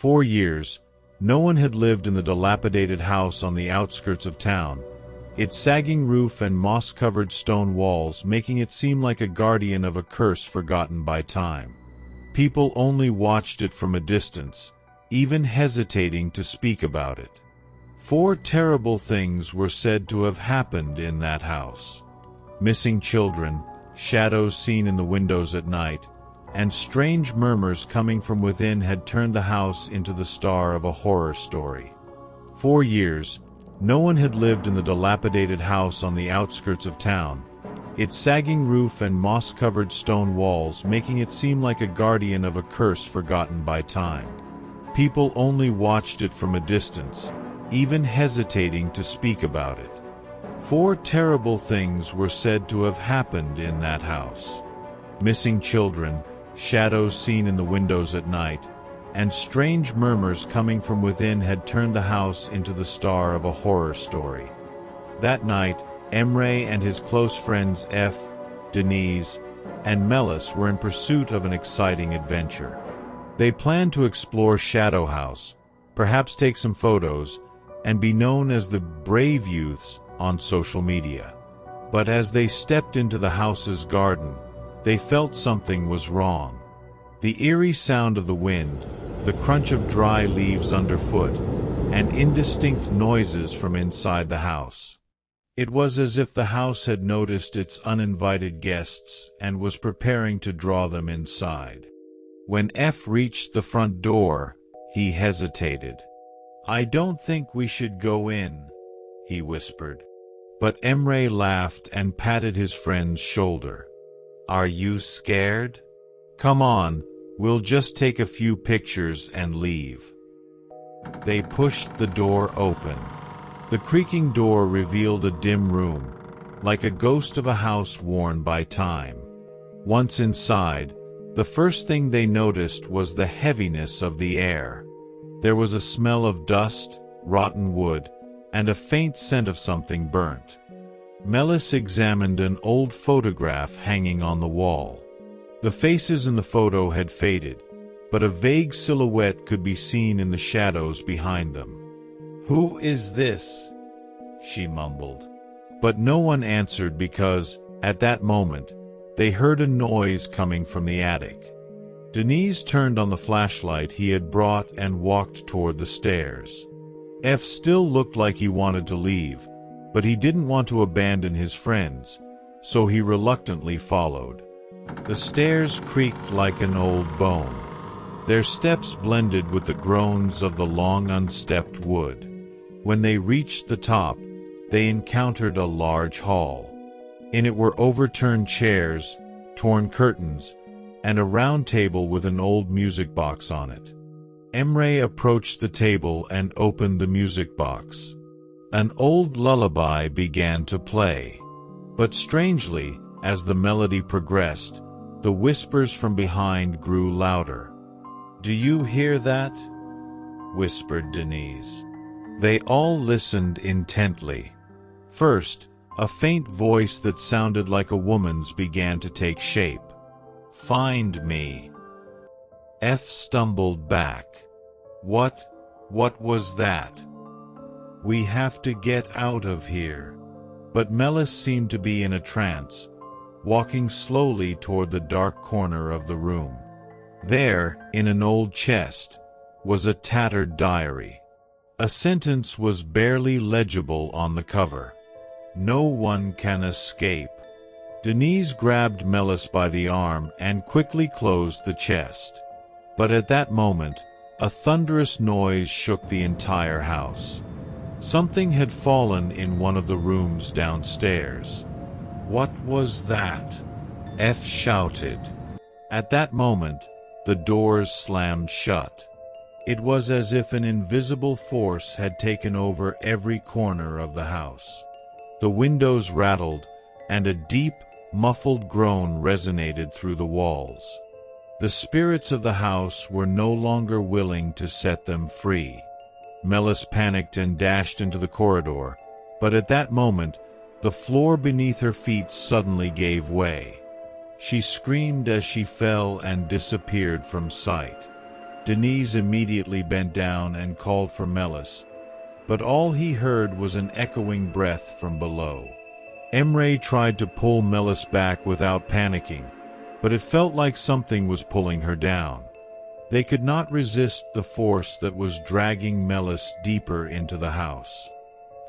4 years, no one had lived in the dilapidated house on the outskirts of town, its sagging roof and moss-covered stone walls making it seem like a guardian of a curse forgotten by time. People only watched it from a distance, even hesitating to speak about it. 4 terrible things were said to have happened in that house. Missing children, shadows seen in the windows at night, and strange murmurs coming from within had turned the house into the star of a horror story. 4 years, no one had lived in the dilapidated house on the outskirts of town, its sagging roof and moss-covered stone walls making it seem like a guardian of a curse forgotten by time. People only watched it from a distance, even hesitating to speak about it. 4 terrible things were said to have happened in that house. Missing children, shadows seen in the windows at night, and strange murmurs coming from within had turned the house into the star of a horror story. That night, Emre and his close friends F, Denise, and Melis were in pursuit of an exciting adventure. They planned to explore Shadow House, perhaps take some photos, and be known as the Brave Youths on social media. But as they stepped into the house's garden, they felt something was wrong. The eerie sound of the wind, the crunch of dry leaves underfoot, and indistinct noises from inside the house. It was as if the house had noticed its uninvited guests and was preparing to draw them inside. When F reached the front door, he hesitated. "I don't think we should go in," he whispered. But Emre laughed and patted his friend's shoulder. "Are you scared? Come on, we'll just take a few pictures and leave." They pushed the door open. The creaking door revealed a dim room, like a ghost of a house worn by time. Once inside, the first thing they noticed was the heaviness of the air. There was a smell of dust, rotten wood, and a faint scent of something burnt. Melis examined an old photograph hanging on the wall. The faces in the photo had faded, but a vague silhouette could be seen in the shadows behind them. "Who is this?" she mumbled. But no one answered because, at that moment, they heard a noise coming from the attic. Denise turned on the flashlight he had brought and walked toward the stairs. F still looked like he wanted to leave, but he didn't want to abandon his friends, so he reluctantly followed. The stairs creaked like an old bone. Their steps blended with the groans of the long unstepped wood. When they reached the top, they encountered a large hall. In it were overturned chairs, torn curtains, and a round table with an old music box on it. Emre approached the table and opened the music box. An old lullaby began to play. But strangely, as the melody progressed, the whispers from behind grew louder. "Do you hear that?" whispered Denise. They all listened intently. First, a faint voice that sounded like a woman's began to take shape. "Find me." F stumbled back. What was that?" "We have to get out of here." But Melis seemed to be in a trance, walking slowly toward the dark corner of the room. There, in an old chest, was a tattered diary. A sentence was barely legible on the cover. "No one can escape." Denise grabbed Melis by the arm and quickly closed the chest. But at that moment, a thunderous noise shook the entire house. Something had fallen in one of the rooms downstairs. "What was that?" F shouted. At that moment, the doors slammed shut. It was as if an invisible force had taken over every corner of the house. The windows rattled, and a deep, muffled groan resonated through the walls. The spirits of the house were no longer willing to set them free. Melis panicked and dashed into the corridor, but at that moment, the floor beneath her feet suddenly gave way. She screamed as she fell and disappeared from sight. Denise immediately bent down and called for Melis, but all he heard was an echoing breath from below. Emre tried to pull Melis back without panicking, but it felt like something was pulling her down. They could not resist the force that was dragging Melis deeper into the house.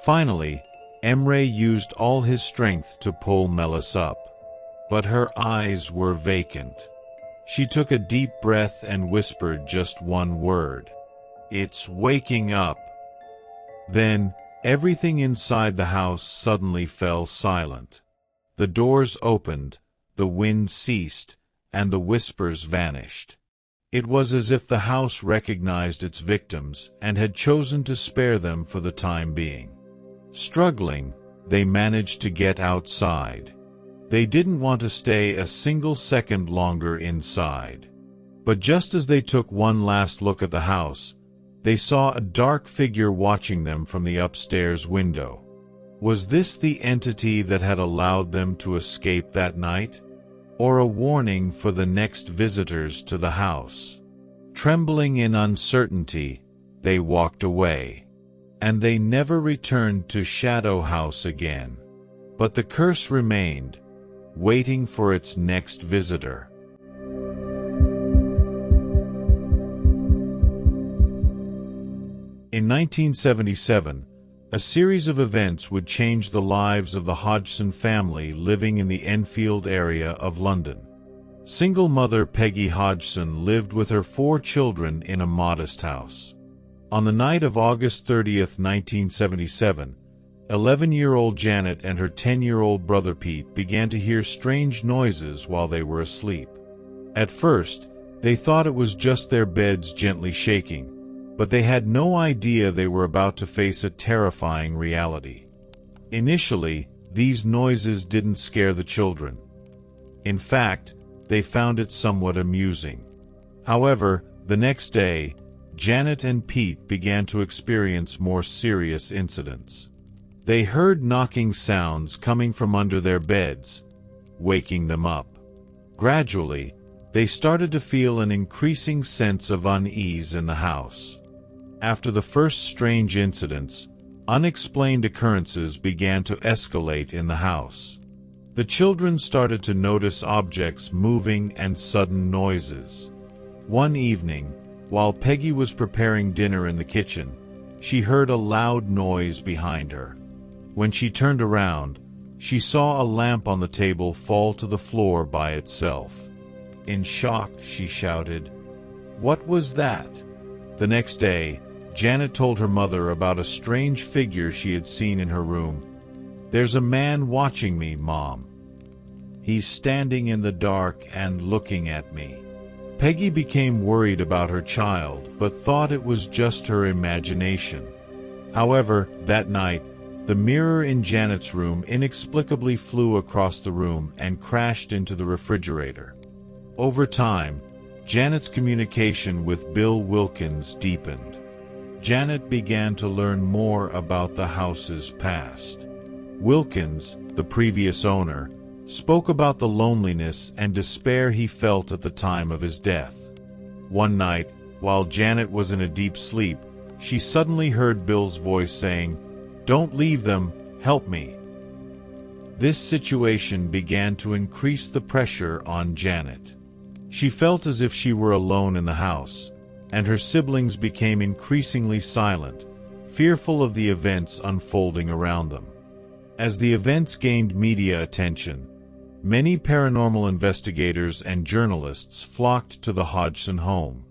Finally, Emre used all his strength to pull Melis up, but her eyes were vacant. She took a deep breath and whispered just one word. "It's waking up." Then, everything inside the house suddenly fell silent. The doors opened, the wind ceased, and the whispers vanished. It was as if the house recognized its victims and had chosen to spare them for the time being. Struggling, they managed to get outside. They didn't want to stay a single second longer inside. But just as they took one last look at the house, they saw a dark figure watching them from the upstairs window. Was this the entity that had allowed them to escape that night? Or a warning for the next visitors to the house? Trembling in uncertainty, they walked away. And they never returned to Shadow House again. But the curse remained, waiting for its next visitor. In 1977, a series of events would change the lives of the Hodgson family living in the Enfield area of London. Single mother Peggy Hodgson lived with her 4 children in a modest house. On the night of August 30th, 1977, 11-year-old Janet and her 10-year-old brother Pete began to hear strange noises while they were asleep. At first, they thought it was just their beds gently shaking, but they had no idea they were about to face a terrifying reality. Initially, these noises didn't scare the children. In fact, they found it somewhat amusing. However, the next day, Janet and Pete began to experience more serious incidents. They heard knocking sounds coming from under their beds, waking them up. Gradually, they started to feel an increasing sense of unease in the house. After the first strange incidents, unexplained occurrences began to escalate in the house. The children started to notice objects moving and sudden noises. One evening, while Peggy was preparing dinner in the kitchen, she heard a loud noise behind her. When she turned around, she saw a lamp on the table fall to the floor by itself. In shock, she shouted, "What was that?" The next day, Janet told her mother about a strange figure she had seen in her room. "There's a man watching me, Mom. He's standing in the dark and looking at me." Peggy became worried about her child, but thought it was just her imagination. However, that night, the mirror in Janet's room inexplicably flew across the room and crashed into the refrigerator. Over time, Janet's communication with Bill Wilkins deepened. Janet began to learn more about the house's past. Wilkins, the previous owner, spoke about the loneliness and despair he felt at the time of his death. One night, while Janet was in a deep sleep, she suddenly heard Bill's voice saying, "Don't leave them, help me." This situation began to increase the pressure on Janet. She felt as if she were alone in the house, and her siblings became increasingly silent, fearful of the events unfolding around them. As the events gained media attention, many paranormal investigators and journalists flocked to the Hodgson home.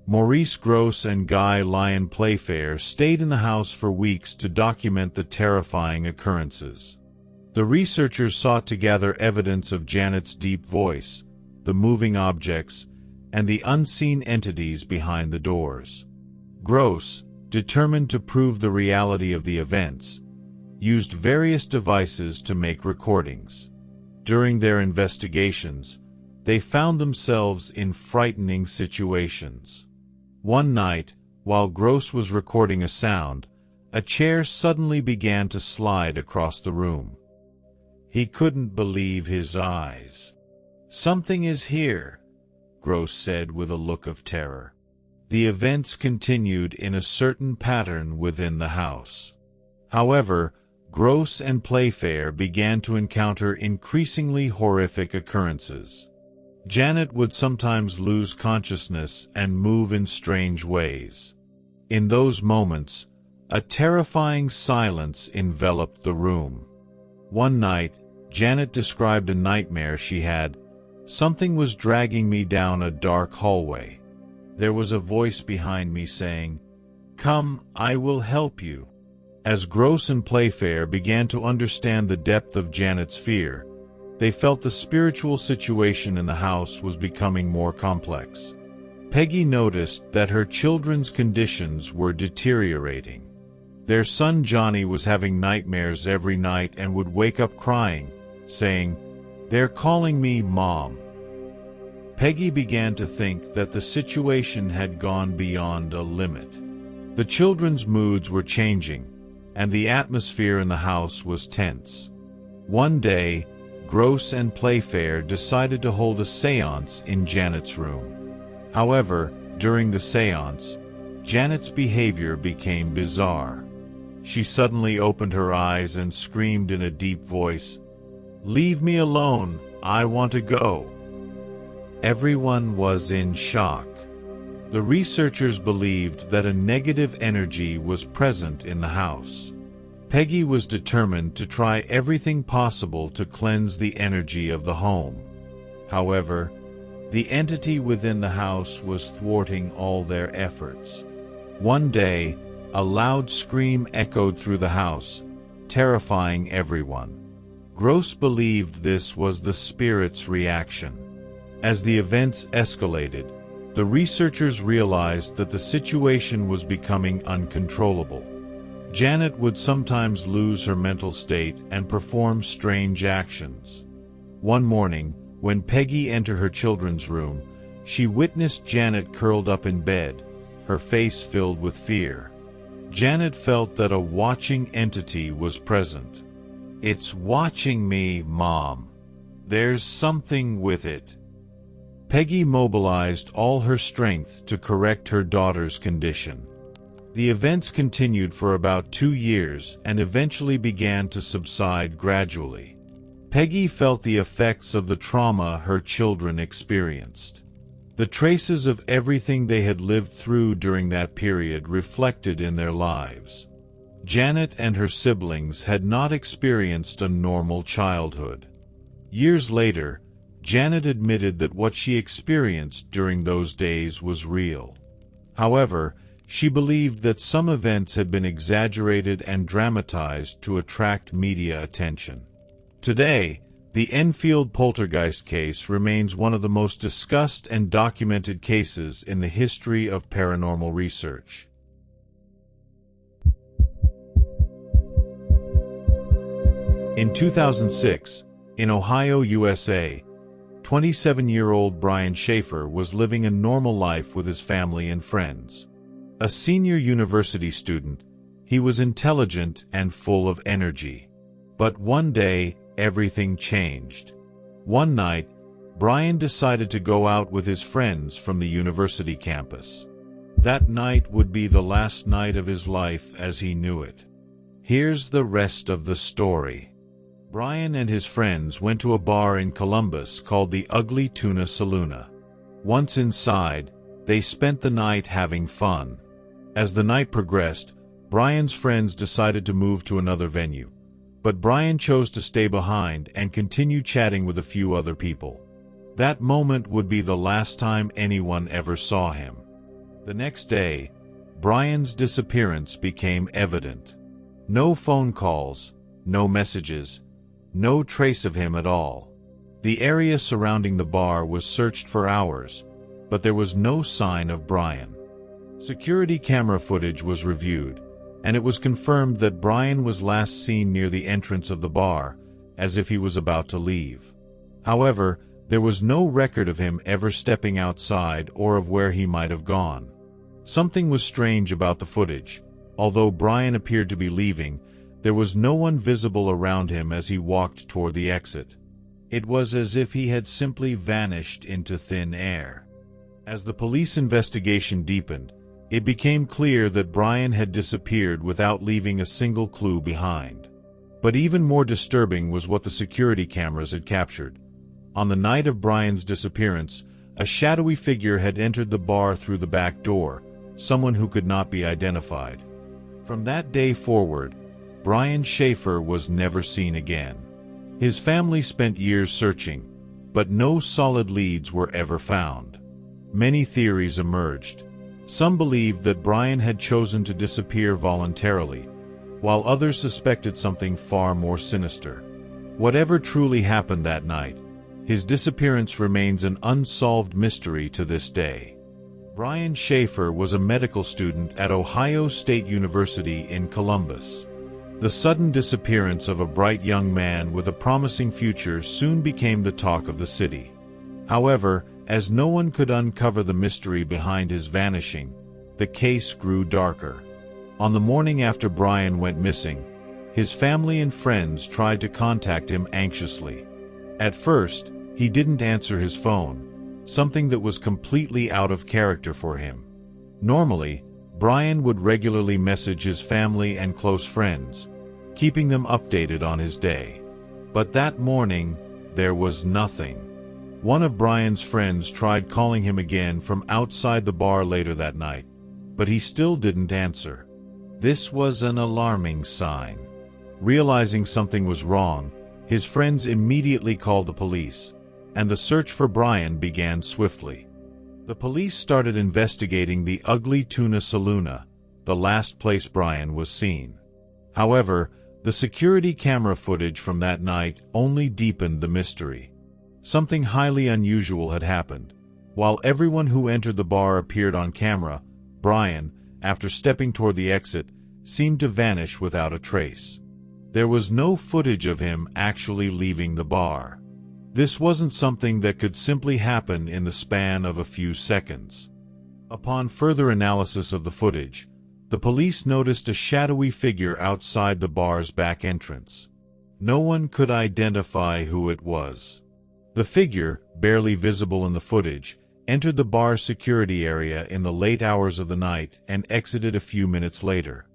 Maurice Grosse and Guy Lyon Playfair stayed in the house for weeks to document the terrifying occurrences. The researchers sought to gather evidence of Janet's deep voice, the moving objects, and the unseen entities behind the doors. Grosse, determined to prove the reality of the events, used various devices to make recordings. During their investigations, they found themselves in frightening situations. One night, while Grosse was recording a sound, a chair suddenly began to slide across the room. He couldn't believe his eyes. "Something is here," Grosse said with a look of terror. the events continued in a certain pattern within the house. However, Gross and Playfair began to encounter increasingly horrific occurrences. Janet would sometimes lose consciousness and move in strange ways. In those moments, a terrifying silence enveloped the room. One night, Janet described a nightmare she had. Something was dragging me down a dark hallway. There was a voice behind me saying, "Come, I will help you." As Gross and Playfair began to understand the depth of Janet's fear, they felt the spiritual situation in the house was becoming more complex. Peggy noticed that her children's conditions were deteriorating. Their son Johnny was having nightmares every night and would wake up crying, saying, "They're calling me Mom." Peggy began to think that the situation had gone beyond a limit. The children's moods were changing, and the atmosphere in the house was tense. One day, Gross and Playfair decided to hold a séance in Janet's room. However, during the séance, Janet's behavior became bizarre. She suddenly opened her eyes and screamed in a deep voice, "Leave me alone, I want to go." Everyone was in shock. The researchers believed that a negative energy was present in the house. Peggy was determined to try everything possible to cleanse the energy of the home. However, the entity within the house was thwarting all their efforts. One day, a loud scream echoed through the house, terrifying everyone. Gross believed this was the spirit's reaction. As the events escalated, the researchers realized that the situation was becoming uncontrollable. Janet would sometimes lose her mental state and perform strange actions. One morning, when Peggy entered her children's room, she witnessed Janet curled up in bed, her face filled with fear. Janet felt that a watching entity was present. "It's watching me, Mom. There's something with it." Peggy mobilized all her strength to correct her daughter's condition. The events continued for about 2 years and eventually began to subside gradually. Peggy felt the effects of the trauma her children experienced. The traces of everything they had lived through during that period reflected in their lives. Janet and her siblings had not experienced a normal childhood. Years later, Janet admitted that what she experienced during those days was real. However, she believed that some events had been exaggerated and dramatized to attract media attention. Today, the Enfield poltergeist case remains one of the most discussed and documented cases in the history of paranormal research. In 2006, in Ohio, USA, 27-year-old Brian Schaefer was living a normal life with his family and friends. A senior university student, he was intelligent and full of energy. But one day, everything changed. One night, Brian decided to go out with his friends from the university campus. That night would be the last night of his life as he knew it. Here's the rest of the story. Brian and his friends went to a bar in Columbus called the Ugly Tuna Saloona. Once inside, they spent the night having fun. As the night progressed, Brian's friends decided to move to another venue. But Brian chose to stay behind and continue chatting with a few other people. That moment would be the last time anyone ever saw him. The next day, Brian's disappearance became evident. No phone calls, no messages, no trace of him at all. The area surrounding the bar was searched for hours, but there was no sign of Brian. Security camera footage was reviewed, and it was confirmed that Brian was last seen near the entrance of the bar, as if he was about to leave. However, there was no record of him ever stepping outside or of where he might have gone. Something was strange about the footage. Although Brian appeared to be leaving, there was no one visible around him as he walked toward the exit. It was as if he had simply vanished into thin air. As the police investigation deepened, it became clear that Brian had disappeared without leaving a single clue behind. But even more disturbing was what the security cameras had captured. On the night of Brian's disappearance, a shadowy figure had entered the bar through the back door, someone who could not be identified. From that day forward, Brian Schaefer was never seen again. His family spent years searching, but no solid leads were ever found. Many theories emerged. Some believed that Brian had chosen to disappear voluntarily, while others suspected something far more sinister. Whatever truly happened that night, his disappearance remains an unsolved mystery to this day. Brian Schaefer was a medical student at Ohio State University in Columbus. The sudden disappearance of a bright young man with a promising future soon became the talk of the city. However, as no one could uncover the mystery behind his vanishing, the case grew darker. On the morning after Brian went missing, his family and friends tried to contact him anxiously. At first, he didn't answer his phone, something that was completely out of character for him. Normally, Brian would regularly message his family and close friends, keeping them updated on his day. But that morning, there was nothing. One of Brian's friends tried calling him again from outside the bar later that night, but he still didn't answer. This was an alarming sign. Realizing something was wrong, his friends immediately called the police, and the search for Brian began swiftly. The police started investigating the ugly Tuna Saloon, the last place Brian was seen. However, the security camera footage from that night only deepened the mystery. Something highly unusual had happened. While everyone who entered the bar appeared on camera, Brian, after stepping toward the exit, seemed to vanish without a trace. There was no footage of him actually leaving the bar. This wasn't something that could simply happen in the span of a few seconds. Upon further analysis of the footage, the police noticed a shadowy figure outside the bar's back entrance. No one could identify who it was. The figure, barely visible in the footage, entered the bar's security area in the late hours of the night and exited a few minutes later.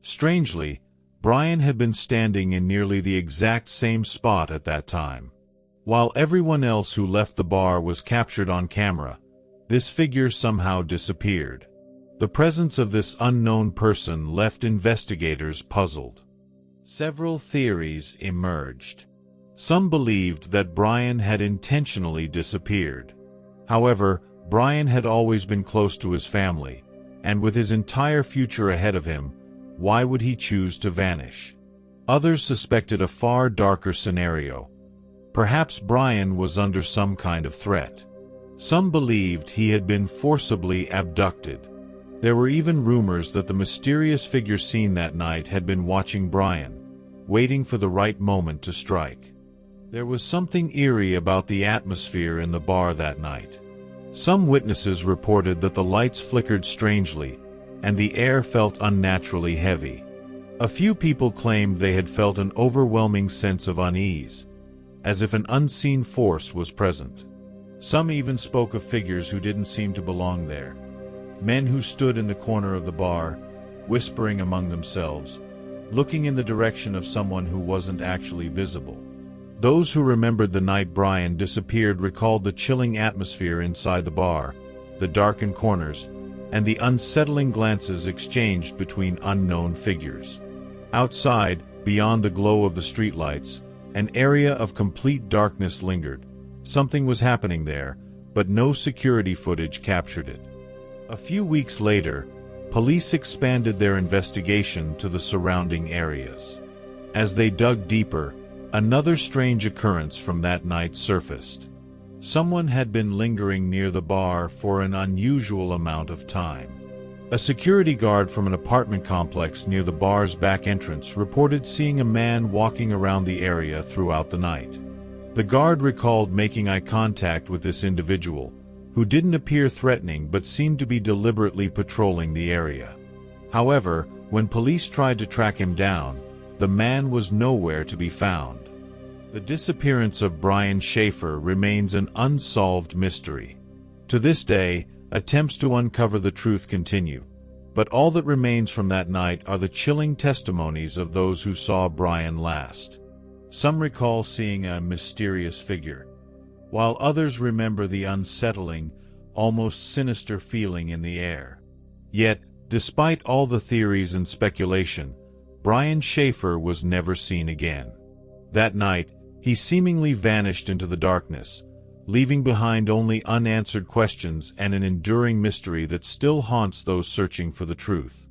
Strangely, Brian had been standing in nearly the exact same spot at that time. While everyone else who left the bar was captured on camera, this figure somehow disappeared. The presence of this unknown person left investigators puzzled. Several theories emerged. Some believed that Brian had intentionally disappeared. However, Brian had always been close to his family, and with his entire future ahead of him, why would he choose to vanish? Others suspected a far darker scenario. Perhaps Brian was under some kind of threat. Some believed he had been forcibly abducted. There were even rumors that the mysterious figure seen that night had been watching Brian, waiting for the right moment to strike. There was something eerie about the atmosphere in the bar that night. Some witnesses reported that the lights flickered strangely, and the air felt unnaturally heavy. A few people claimed they had felt an overwhelming sense of unease, as if an unseen force was present. Some even spoke of figures who didn't seem to belong there. Men who stood in the corner of the bar, whispering among themselves, looking in the direction of someone who wasn't actually visible. Those who remembered the night Brian disappeared recalled the chilling atmosphere inside the bar, the darkened corners, and the unsettling glances exchanged between unknown figures. Outside, beyond the glow of the streetlights, an area of complete darkness lingered. Something was happening there, but no security footage captured it. A few weeks later, police expanded their investigation to the surrounding areas. As they dug deeper, another strange occurrence from that night surfaced. Someone had been lingering near the bar for an unusual amount of time. A security guard from an apartment complex near the bar's back entrance reported seeing a man walking around the area throughout the night. The guard recalled making eye contact with this individual, who didn't appear threatening but seemed to be deliberately patrolling the area. However, when police tried to track him down, the man was nowhere to be found. The disappearance of Brian Schaefer remains an unsolved mystery. To this day, Attempts to uncover the truth continue, but all that remains from that night are the chilling testimonies of those who saw Brian last. Some recall seeing a mysterious figure, while others remember the unsettling, almost sinister feeling in the air. Yet, despite all the theories and speculation, Brian Schaefer was never seen again. That night, he seemingly vanished into the darkness, leaving behind only unanswered questions and an enduring mystery that still haunts those searching for the truth.